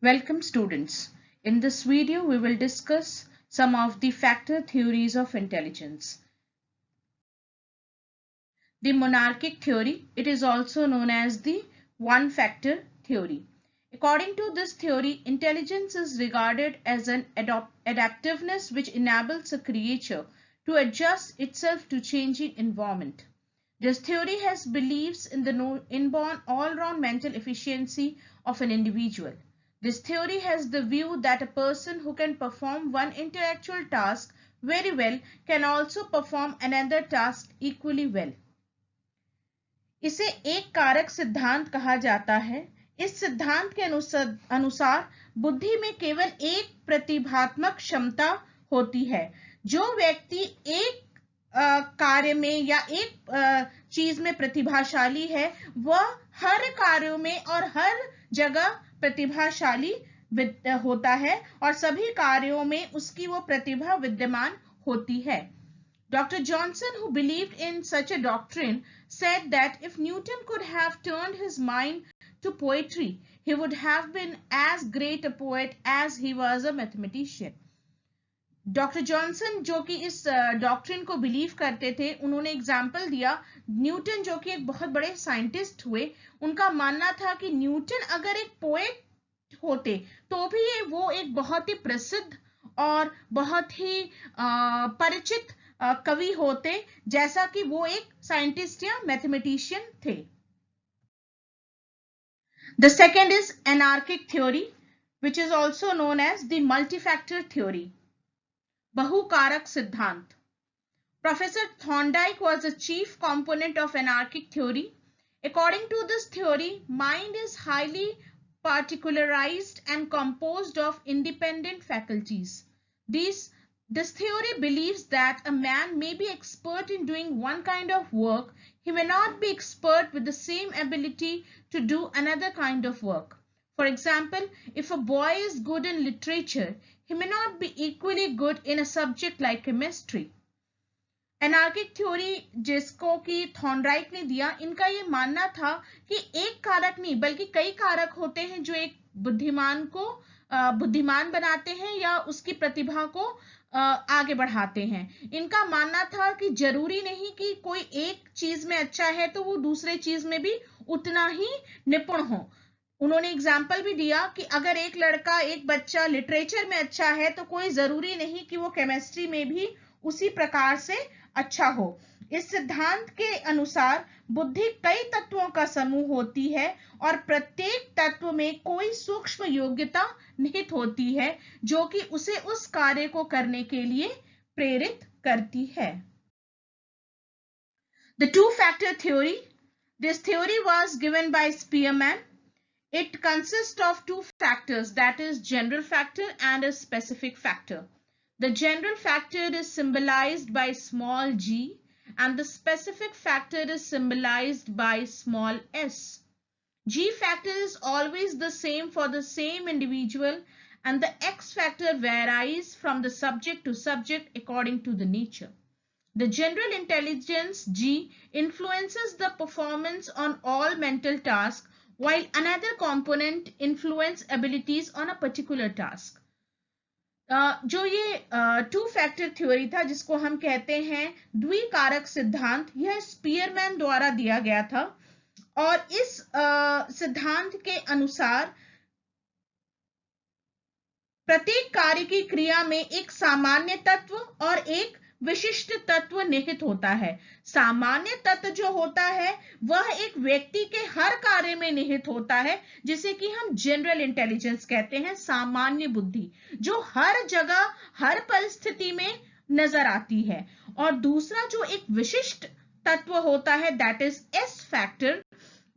Welcome students. In this video, we will discuss some of the factor theories of intelligence. The monarchic theory, it is also known as the one factor theory. According to this theory, intelligence is regarded as an adaptiveness which enables a creature to adjust itself to changing environment. This theory has beliefs in the inborn all-round mental efficiency of an individual. This theory has the view that a person who can perform one intellectual task very well can also perform another task equally well. इसे एक कारक सिद्धांत कहा जाता है. इस सिद्धांत के अनुसार बुद्धि में केवल एक प्रतिभात्मक क्षमता होती है. जो व्यक्ति एक कार्य में या एक चीज में प्रतिभाशाली है वह हर कार्यों में और हर जगह प्रतिभाशाली होता है और सभी कार्यों में उसकी वो प्रतिभा विद्यमान होती है. Dr. Johnson, who believed in such a doctrine, said that if Newton could have turned his mind to poetry, he would have been as great a poet as he was a mathematician. Doctor Johnson जो कि इस doctrine को believe करते थे, उन्होंने example दिया. Newton जो कि एक बहुत बड़े साइंटिस्ट हुए, उनका मानना था कि न्यूटन अगर एक पोएट होते तो भी वो एक बहुत ही प्रसिद्ध और बहुत ही परिचित कवि होते जैसा कि वो एक साइंटिस्ट या मैथमेटिशियन थे. The second is anarchic theory which is also known as the multifactor theory. बहुकारक सिद्धांत. Professor Thorndike was a chief component of anarchic theory. According to this theory, mind is highly particularized and composed of independent faculties. This theory believes that a man may be expert in doing one kind of work. He may not be expert with the same ability to do another kind of work. For example, if a boy is good in literature, he may not be equally good in a subject like chemistry. Anarchic theory जिसको कि Thorndike ने दिया, इनका ये मानना था कि एक कारक नहीं बल्कि कई कारक होते हैं जो एक बुद्धिमान को बुद्धिमान बनाते हैं या उसकी प्रतिभा को आगे बढ़ाते हैं. इनका मानना था कि जरूरी नहीं कि कोई एक चीज में अच्छा है तो वो दूसरे चीज में भी उतना ही निपुण हो. उन्होंने एग्जाम्पल भी दिया कि अगर एक बच्चा लिटरेचर में अच्छा है तो कोई जरूरी नहीं कि वो केमिस्ट्री में भी उसी प्रकार से अच्छा हो. इस सिद्धांत के अनुसार बुद्धि कई तत्वों का समूह होती है और प्रत्येक तत्व में कोई सूक्ष्म योग्यता निहित होती है जो कि उसे उस कार्य को करने के लिए प्रेरित करती है. The two-factor theory. This theory was given by Spearman. It consists of two factors, that is general factor and a specific factor. The general factor is symbolized by small g and the specific factor is symbolized by small s. G factor is always the same for the same individual and the x factor varies from the subject to subject according to the nature. The general intelligence G influences the performance on all mental tasks while another component influence abilities on a particular task. जो ये two factor theory था जिसको हम कहते हैं द्विकारक सिद्धांत, यह Spearman द्वारा दिया गया था और इस सिद्धांत के अनुसार प्रत्येक कार्य की क्रिया में एक सामान्य तत्व और एक विशिष्ट तत्व निहित होता है. सामान्य तत्व जो होता है वह एक व्यक्ति के हर कार्य में निहित होता है जिसे कि हम जनरल इंटेलिजेंस कहते हैं, सामान्य बुद्धि जो हर जगह हर परिस्थिति में नजर आती है. और दूसरा जो एक विशिष्ट तत्व होता है दैट इज एस फैक्टर,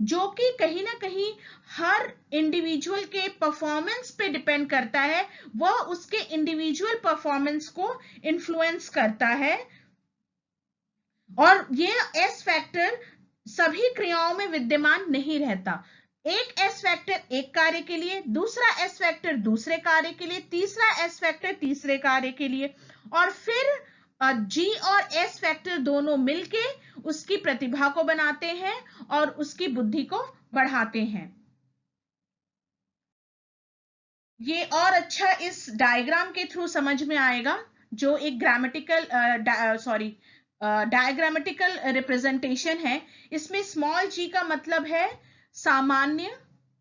जो कि कहीं ना कहीं हर इंडिविजुअल के परफॉर्मेंस पे डिपेंड करता है, वह उसके इंडिविजुअल परफॉर्मेंस को इन्फ्लुएंस करता है. और ये एस फैक्टर सभी क्रियाओं में विद्यमान नहीं रहता. एक एस फैक्टर एक कार्य के लिए, दूसरा एस फैक्टर दूसरे कार्य के लिए, तीसरा एस फैक्टर तीसरे कार्य के लिए, और फिर जी और एस फैक्टर दोनों मिलके उसकी प्रतिभा को बनाते हैं और उसकी बुद्धि को बढ़ाते हैं. ये और अच्छा इस डायग्राम के थ्रू समझ में आएगा, जो एक ग्रामेटिकल डायग्रामेटिकल रिप्रेजेंटेशन है। इसमें स्मॉल g का मतलब है सामान्य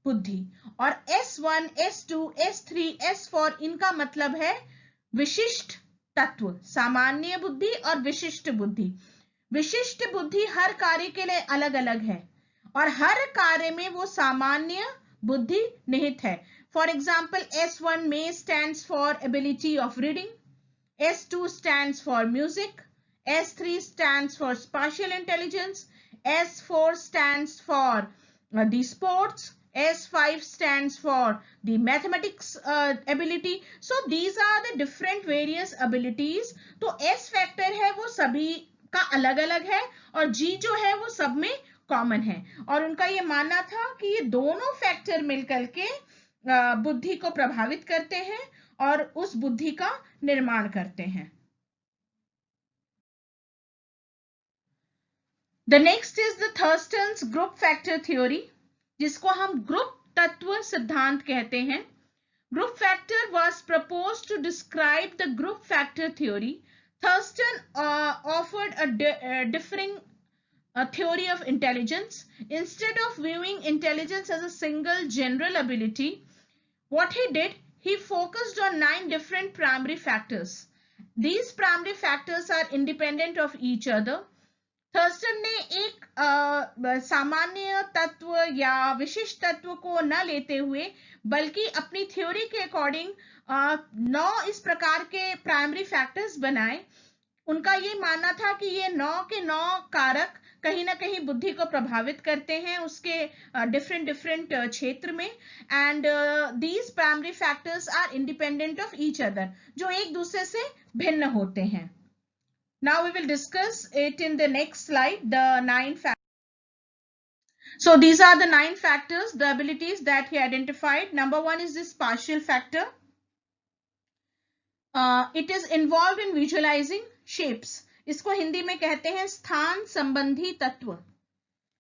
बुद्धि, और S1, S2, S3, S4 इनका मतलब है विशिष्ट तत्व। सामान्य बुद्धि और विशिष्ट बुद्धि। विशिष्ट बुद्धि हर कार्य के लिए अलग अलग है, और हर कार्य में वो सामान्य बुद्धि निहित है। For example, S1 may stands for ability of reading, S2 stands for music, S3 stands for spatial intelligence, S4 stands for the sports, S5 stands for the mathematics ability. So these are the different various abilities. तो S factor है वो सभी का अलग अलग है, और G जो है वो सब में कॉमन है। और उनका ये मानना था कि ये दोनों फैक्टर मिलकर के बुद्धि को प्रभावित करते हैं और उस बुद्धि का निर्माण करते हैं। The next is the Thurston's group factor theory, जिसको हम ग्रुप तत्व सिद्धांत कहते हैं। Group factor was proposed to describe the group factor theory. Thurston offered a differing theory of intelligence. Instead of viewing intelligence as a single general ability, what he did, he focused on 9 different primary factors. These primary factors are independent of each other. Thurston ने एक सामान्य तत्व या विशिष्ट तत्व को न लेते हुए, बल्कि अपनी थ्योरी के अकॉर्डिंग 9 इस प्रकार के प्राइमरी फैक्टर्स बनाए। उनका ये मानना था कि ये 9 के 9 कारक कहीं ना कहीं बुद्धि को प्रभावित करते हैं उसके डिफरेंट क्षेत्र में, and these primary factors are independent of each other, जो एक दूसरे से भिन्न होते हैं। Now we will discuss it in the next slide, the 9 factors. So these are the 9 factors, the abilities that he identified. Number 1 is this partial factor. It is involved in visualizing shapes. इसको हिंदी में कहते हैं स्थान संबंधी तत्व,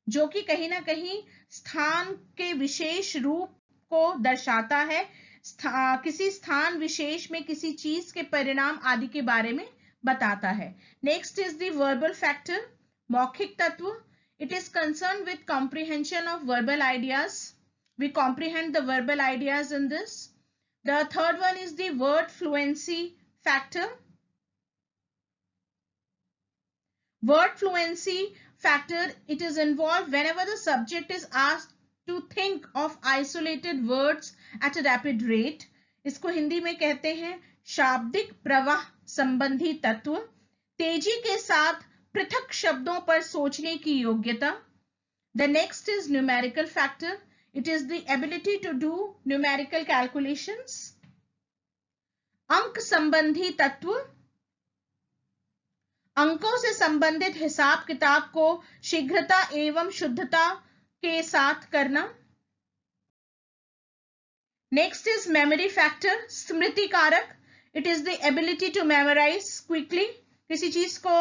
जो कि कहीं ना कहीं स्थान के विशेष रूप को दर्शाता है। किसी स्थान विशेष में किसी चीज के परिणाम आदि के बारे में बताता है। Next is the verbal factor, मौखिक तत्व। It is concern with comprehension of verbal ideas. We comprehend the verbal ideas in this. The third one is the word fluency factor. Word fluency factor, it is involved whenever the subject is asked to think of isolated words at a rapid rate. इसको हिंदी में कहते हैं शाब्दिक प्रवाह संबंधी तत्व। तेजी के साथ पृथक शब्दों पर सोचने की योग्यता। The next is numerical factor. It is the ability to do numerical calculations. अंक संबंधी तत्व, अंकों से संबंधित हिसाब किताब को शीघ्रता एवं शुद्धता के साथ करना। नेक्स्ट इज मेमोरी फैक्टर, स्मृति कारक। It is the ability to memorize quickly, किसी चीज को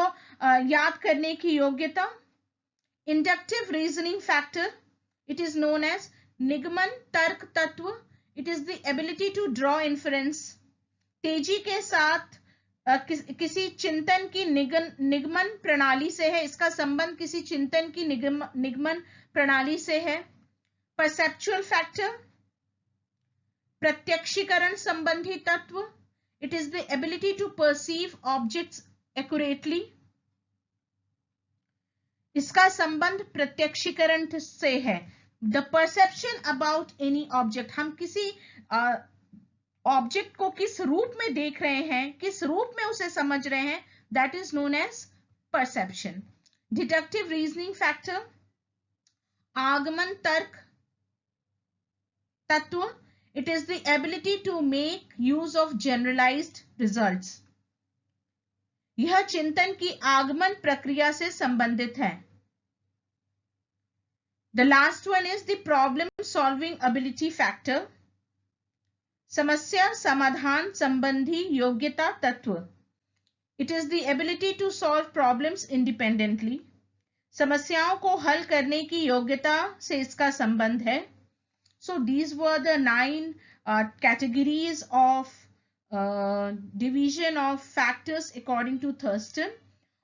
याद करने की योग्यता। Inductive reasoning factor, it is known as निगमन तर्क तत्व। It is the ability to draw inference, तेजी के साथ किसी चिंतन की निगमन प्रणाली से है, इसका संबंध किसी चिंतन की निगमन प्रणाली से है। परसेप्चुअल फैक्टर, प्रत्यक्षीकरण संबंधी तत्व। It is the ability to perceive objects accurately, इसका संबंध प्रत्यक्षीकरण से है। The perception about any object, हम किसी ऑब्जेक्ट को किस रूप में देख रहे हैं, किस रूप में उसे समझ रहे हैं, that is known as perception. Deductive reasoning factor, आगमन तर्क तत्व। It is the ability to make use of generalised results, यह चिंतन की आगमन प्रक्रिया से संबंधित है। The last one is the problem solving ability factor, समस्या समाधान संबंधी योग्यता तत्व। It is the ability to solve problems independently, समस्याओं को हल करने की योग्यता से इसका संबंध है। So these were the 9 categories of division of factors according to Thurston.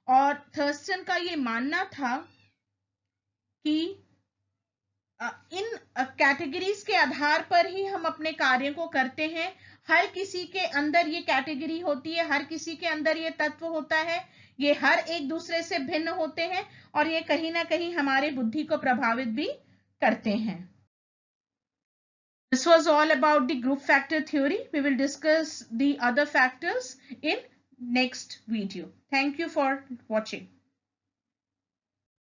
और थर्स्टन का ये मानना था कि इन कैटेगरीज के आधार पर ही हम अपने कार्य को करते हैं. हर किसी के अंदर ये कैटेगरी होती है, हर किसी के अंदर ये तत्व होता है, ये हर एक दूसरे से भिन्न होते हैं और ये कहीं ना कहीं हमारे बुद्धि को प्रभावित भी करते हैं. This was all about the group factor theory. We will discuss the other factors in next video. Thank you for watching.